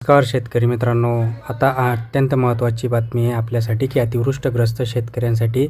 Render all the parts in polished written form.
नमस्कार शेतकरी मित्रांनो, आता अत्यंत महत्त्वाची बातमी आहे आपल्यासाठी की अतिवृष्टग्रस्त शेतकऱ्यांसाठी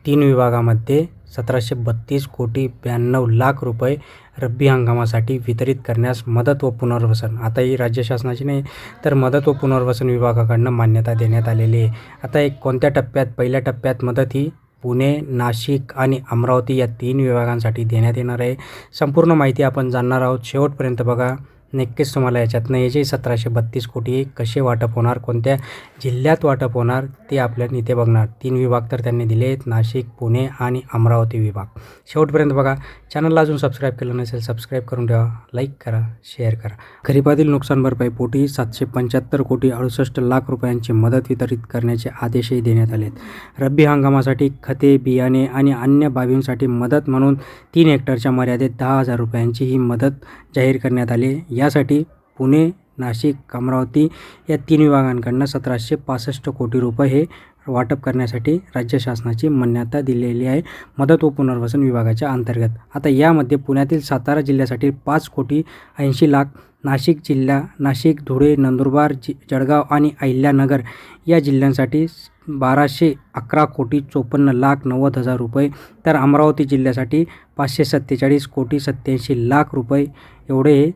3 विभागामध्ये 1732 कोटी 92 लाख रुपये रब्बी हंगामासाठी वितरित करण्यास मदत व पुनर्वसन. आता ही राज्य शासनाची नाही तर मदत व पुनर्वसन विभागाकडून मान्यता देण्यात आलेली आहे. आता एक कोणत्या टप्प्यात, पहिल्या टप्प्यात मदत ही पुणे, नाशिक आणि अमरावती या 3 विभागांसाठी देण्यात येणार आहे. संपूर्ण माहिती आपण जाणणार आहोत. शेवटपर्यंत बघा. नक्कीच तुम्हाला याच्यातनं हे जे 1732 कोटी कसे वाटप होणार, कोणत्या जिल्ह्यात वाटप होणार ते आपल्याला इथे बघणार. 3 विभाग तर त्यांनी दिले आहेत, नाशिक, पुणे आणि अमरावती विभाग. शेवटपर्यंत बघा. चॅनलला अजून सबस्क्राईब केलं नसेल सबस्क्राईब करून ठेवा, लाईक करा, शेअर करा. खरीपातील नुकसान भरपाई पोटी 775 कोटी 68 लाख रुपयांची मदत वितरित करण्याचे आदेशही देण्यात आले आहेत. रब्बी हंगामासाठी खते, बियाणे आणि अन्य बाबींसाठी मदत म्हणून 3 हेक्टरच्या मर्यादेत 10,000 रुपयांची ही मदत जाहीर करण्यात आली. यासाठी पुणे, नाशिक, अमरावती या 3 विभागांकडून 1765 कोटी रुपये हे वाटप करण्यासाठी राज्य शासनाची मान्यता दिलेली आहे मदत व पुनर्वसन विभागाच्या अंतर्गत. आता यामध्ये पुण्यातील सातारा जिल्ह्यासाठी 5 कोटी 80 लाख, नाशिक जिल्हा, नाशिक, धुळे, नंदुरबार, जळगाव आणि अहिल्यानगर या जिल्ह्यांसाठी 1211 कोटी 54 लाख 90 हजार रुपये, तर अमरावती जिल्ह्यासाठी 547 कोटी 87 लाख रुपये एवढे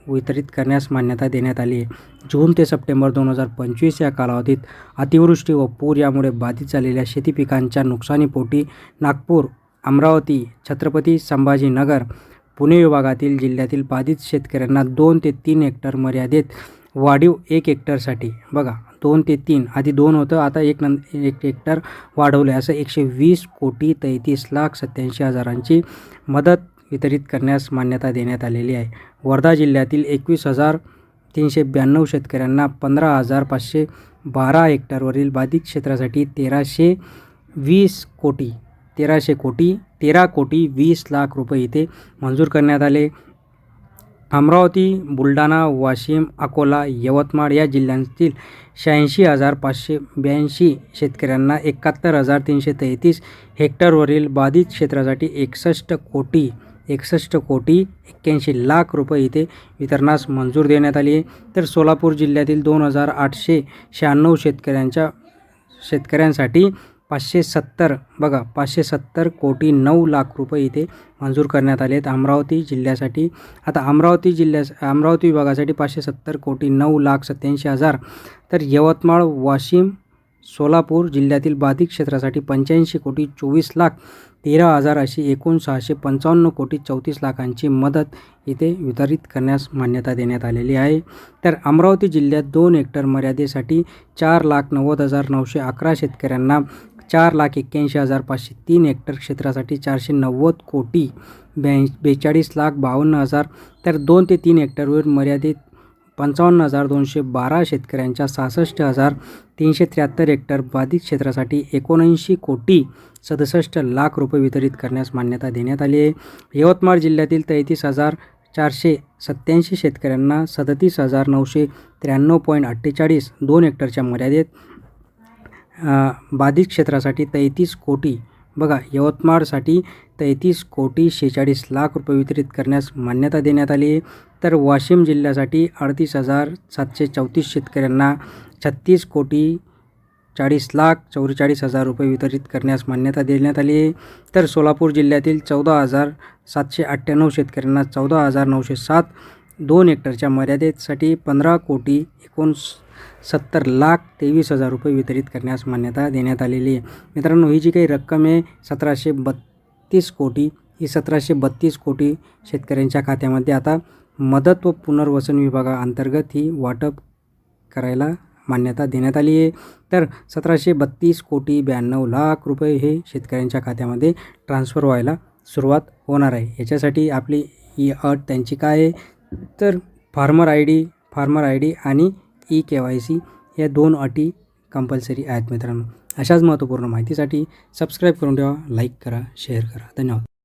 वितरित करण्यास मान्यता देण्यात आली आहे. जून ते सप्टेंबर 2025 या कालावधीत अतिवृष्टी व पूर यामुळे बाधित झालेल्या शेती पिकांच्या नुकसानीपोटी नागपूर, अमरावती, छत्रपती संभाजीनगर, पुणे विभागातील जिल्ह्यातील बाधित शेतकऱ्यांना 2 ते 3 हेक्टर मर्यादेत वाढीव 1 हेक्टरसाठी, बघा 2 ते 3, आधी 2 होतं, आता 1 हेक्टर वाढवलं, असं 120 कोटी 33 लाख 87 हजारांची मदत वितरित करण्यास मान्यता देण्यात आलेली आहे. वर्धा जिल्ह्यातील 21,392 शेतकऱ्यांना 15,512 हेक्टरवरील बाधित क्षेत्रासाठी 13 कोटी 20 लाख रुपये इथे मंजूर करण्यात आले. अमरावती, बुलढाणा, वाशिम, अकोला, यवतमाळ या जिल्ह्यांतील 86,582 शेतकऱ्यांना 71,333 हेक्टरवरील बाधित क्षेत्रासाठी 61 कोटी 81 लाख रुपये इथे वितरणास मंजूर देण्यात आली आहे. तर सोलापूर जिल्ह्यातील 2,896 शेतकऱ्यांसाठी 570 कोटी 9 लाख रुपये इथे मंजूर करण्यात आले आहेत. अमरावती जिल्ह्यासाठी, आता अमरावती विभागासाठी 570 कोटी 9 लाख 87 हजार, तर यवतमाळ, वाशिम, सोलापूर जिल्ह्यातील बाधित क्षेत्रासाठी 85 कोटी 24 लाख 13 हजार अशी एकूण 655 कोटी 34 लाखांची मदत इथे वितरित करण्यास मान्यता देण्यात आलेली आहे. तर अमरावती जिल्ह्यात 2 हेक्टर मर्यादेसाठी 4,90,911 शेतकऱ्यांना 4,81,503 हेक्टर क्षेत्रासाठी 490 कोटी 42 लाख 52 हजार, तर 2 ते 3 हेक्टरवर मर्यादित 55,212 शेतकऱ्यांच्या 66,373 हेक्टर बाधित क्षेत्रासाठी 79 कोटी 67 लाख रुपये वितरित करण्यास मान्यता देण्यात आली आहे. यवतमाळ जिल्ह्यातील 33,487 शेतकऱ्यांना 37,993.48 2 हेक्टरच्या मर्यादेत बाधित क्षेत्रासाठी 33 कोटी, बघा यवतमाळसाठी 33 कोटी 46 लाख रुपये वितरित करण्यास मान्यता देण्यात आली आहे. तर वाशिम जिल्ह्यासाठी 38,734 शेतकऱ्यांना 36 कोटी 40 लाख 44 हजार रुपये वितरित करण्यास मान्यता देण्यात आली आहे. तर सोलापूर जिल्ह्यातील 14,798 शेतकऱ्यांना 14,907 2 हेक्टरच्या मर्यादेसाठी 15 कोटी 69 लाख 23 हजार रुपये वितरित करण्यास मान्यता देण्यात आलेली आहे. मित्रांनो, ही जी काही रक्कम आहे 1732 कोटी, ही 1732 कोटी शेतकऱ्यांच्या खात्यामध्ये आता मदत व पुनर्वसन विभागाअंतर्गत ही वाटप करायला मान्यता देण्यात आली आहे. तर 1732 कोटी 92 लाख रुपये हे शेतकऱ्यांच्या खात्यामध्ये ट्रान्सफर व्हायला सुरुवात होणार आहे. याच्यासाठी आपली ही अट त्यांची काय आहे, तर फार्मर आय डी आणि KYC या 2 अटी कंपल्सरी आहेत. मित्रांनो, अशाच महत्त्वपूर्ण माहितीसाठी सबस्क्राईब करून ठेवा, लाईक करा, शेअर करा. धन्यवाद.